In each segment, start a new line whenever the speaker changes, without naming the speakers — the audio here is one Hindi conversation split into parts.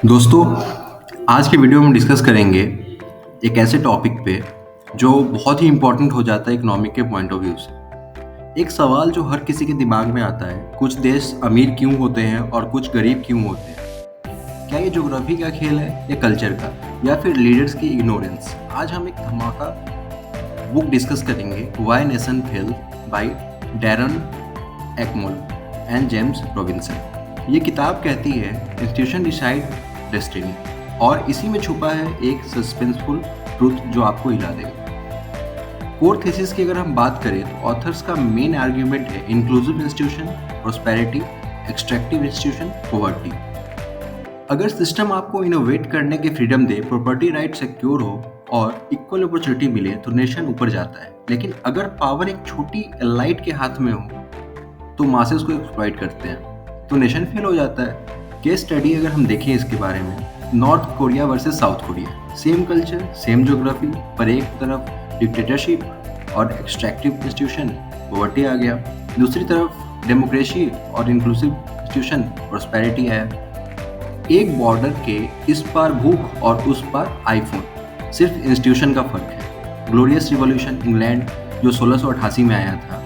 दोस्तों, आज के वीडियो में डिस्कस करेंगे एक ऐसे टॉपिक पे जो बहुत ही इम्पोर्टेंट हो जाता है इकोनॉमिक के पॉइंट ऑफ व्यू से। एक सवाल जो हर किसी के दिमाग में आता है, कुछ देश अमीर क्यों होते हैं और कुछ गरीब क्यों होते हैं? क्या ये ज्योग्राफी का खेल है या कल्चर का, या फिर लीडर्स की इग्नोरेंस? आज हम एक धमाका बुक डिस्कस करेंगे, why nation fail by Daron Acemoglu and James Robinson. ये किताब कहती है इंस्टीट्यूशन डिसाइड डेस्टिनी, और इसी में छुपा है एक सस्पेंसफुल ट्रूथ जो आपको हिला देगा। कोर थीसिस की अगर हम बात करें तो ऑथर्स का मेन आर्ग्यूमेंट है inclusive institution, prosperity, extractive institution, poverty. अगर सिस्टम आपको इनोवेट करने की फ्रीडम दे, प्रॉपर्टी राइट सिक्योर हो और इक्वल अपॉर्चुनिटी मिले तो नेशन ऊपर जाता है। लेकिन अगर पावर एक छोटी एलाइट के हाथ में हो तो मासेस को एक्सप्लॉइट करते हैं तो नेशन फेल हो जाता है। केस स्टडी अगर हम देखें इसके बारे में, north Korea versus south Korea, same culture, same geography, पर एक तरफ डिक्टेटरशिप और एक्सट्रैक्टिव इंस्टीट्यूशन, पॉवर्टी आ गया, दूसरी तरफ डेमोक्रेसी और इंक्लूसिव इंस्टीट्यूशन, प्रॉस्पेरिटी है। एक बॉर्डर के इस पार भूख और उस पार आईफोन, सिर्फ इंस्टीट्यूशन का फर्क है। ग्लोरियस रिवॉल्यूशन इंग्लैंड जो 1688 में आया था,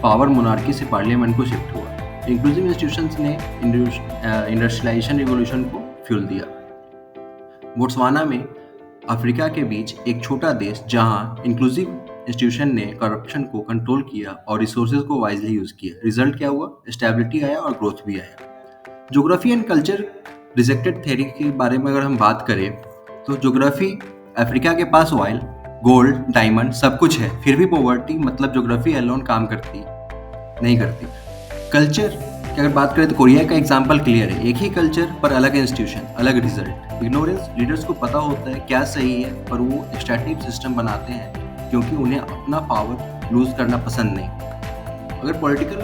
पावर मोनार्की से पार्लियामेंट को शिफ्ट हुआ। इंक्लूसिव इंस्टीट्यूशंस ने इंडस्ट्रियलाइजेशन रिवॉल्यूशन को फ्यूल दिया। बोट्सवाना में अफ्रीका के बीच एक छोटा देश जहां इंक्लूसिव इंस्टीट्यूशन ने करप्शन को कंट्रोल किया और रिसोर्सेज को वाइजली यूज किया। रिजल्ट क्या हुआ? स्टेबिलिटी आया और ग्रोथ भी आया। Geography and culture rejected theory के बारे में अगर हम बात करें तो ज्योग्राफी, अफ्रीका के पास ऑयल, गोल्ड, डायमंड सब कुछ है, फिर भी पॉवर्टी, मतलब ज्योग्राफी अलोन काम करती नहीं करती। कल्चर की अगर बात करें तो कोरिया का एग्जांपल क्लियर है, एक ही कल्चर पर अलग इंस्टीट्यूशन, अलग रिजल्ट। इग्नोरेंस, लीडर्स को पता होता है क्या सही है पर वो एक्सट्रैक्टिव सिस्टम बनाते हैं क्योंकि उन्हें अपना पावर लूज करना पसंद नहीं। अगर पॉलिटिकल,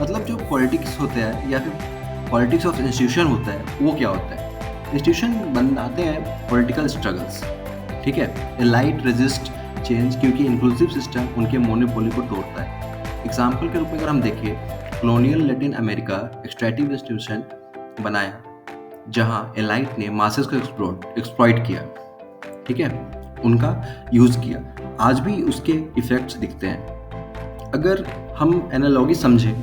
मतलब जो पॉलिटिक्स होता है या फिर पॉलिटिक्स ऑफ इंस्टीट्यूशन होता है, वो क्या होता है? इंस्टीट्यूशन बनाते हैं पॉलिटिकल स्ट्रगल्स, ठीक है, एलाइट रेजिस्ट चेंज क्योंकि इंक्लूसिव सिस्टम उनके मोनोपोली को तोड़ता है। एग्जाम्पल के रूप में अगर हम देखें, colonial Latin America extractive institution बनाया जहां एलाइट ने मासेस को एक्सप्लॉइट किया, ठीक है, उनका यूज किया। आज भी उसके इफेक्ट्स दिखते हैं। अगर हम एनालॉजी समझें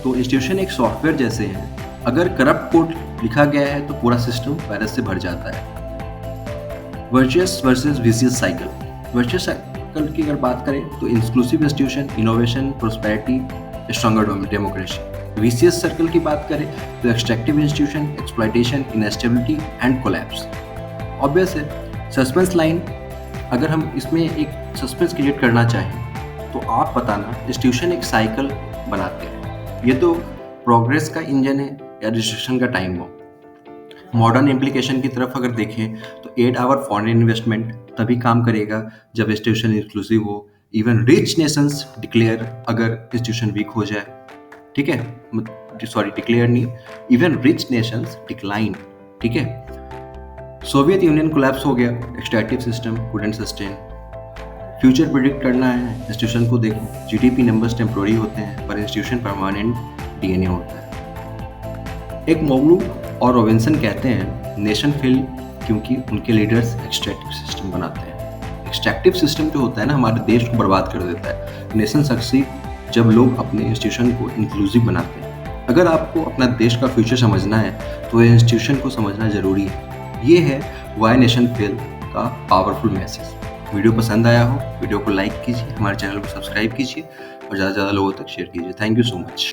तो इंस्टीट्यूशन एक सॉफ्टवेयर जैसे हैं, अगर करप्ट कोड लिखा गया है तो पूरा सिस्टम वायरस से भर जाता है। Virtuous versus vicious cycle. Virtuous cycle की अगर बात करें तो inclusive institution, innovation, prosperity, stronger democracy. Vicious circle की बात करें तो extractive institution, exploitation, instability and collapse. Obvious है। सस्पेंस लाइन, अगर हम इसमें एक सस्पेंस क्रिएट करना चाहें तो आप बताना इंस्टीट्यूशन एक साइकिल बनाते हैं, ये तो प्रोग्रेस का इंजन है या डिस्ट्रक्शन का टाइम हो। मॉडर्न इम्प्लीकेशन की तरफ अगर देखें तो 8 आवर फॉरेन इन्वेस्टमेंट तभी काम करेगा जब इंस्टीट्यूशन इंक्लूसिव हो। इवन रिच नेशंस डिक्लेयर अगर इंस्टीट्यूशन वीक हो जाए, ठीक है, सॉरी डिक्लेयर नहीं, इवन रिच नेशंस डिक्लाइन, ठीक है। सोवियत यूनियन कोलैप्स हो गया, extractive system couldn't sustain. Future predict करना है, इंस्टीट्यूशन को देखो, जीडीपी नंबर्स टेम्पोररी होते हैं पर इंस्टीट्यूशन परमानेंट डीएनए होता है। एक मोग्लू और रॉबिन्सन कहते हैं नेशन फेल क्योंकि उनके लीडर्स एक्सट्रैक्टिव सिस्टम बनाते हैं। एक्सट्रैक्टिव सिस्टम जो होता है ना, हमारे देश को बर्बाद कर देता है। नेशन सक्सीड जब लोग अपने इंस्टीट्यूशन को इंक्लूसिव बनाते हैं। अगर आपको अपना देश का फ्यूचर समझना है तो इंस्टीट्यूशन को समझना जरूरी है। ये है व्हाई नेशन फेल का पावरफुल मैसेज। वीडियो पसंद आया हो, वीडियो को लाइक कीजिए, हमारे चैनल को सब्सक्राइब कीजिए और ज़्यादा से ज़्यादा लोगों तक शेयर कीजिए। Thank you so much.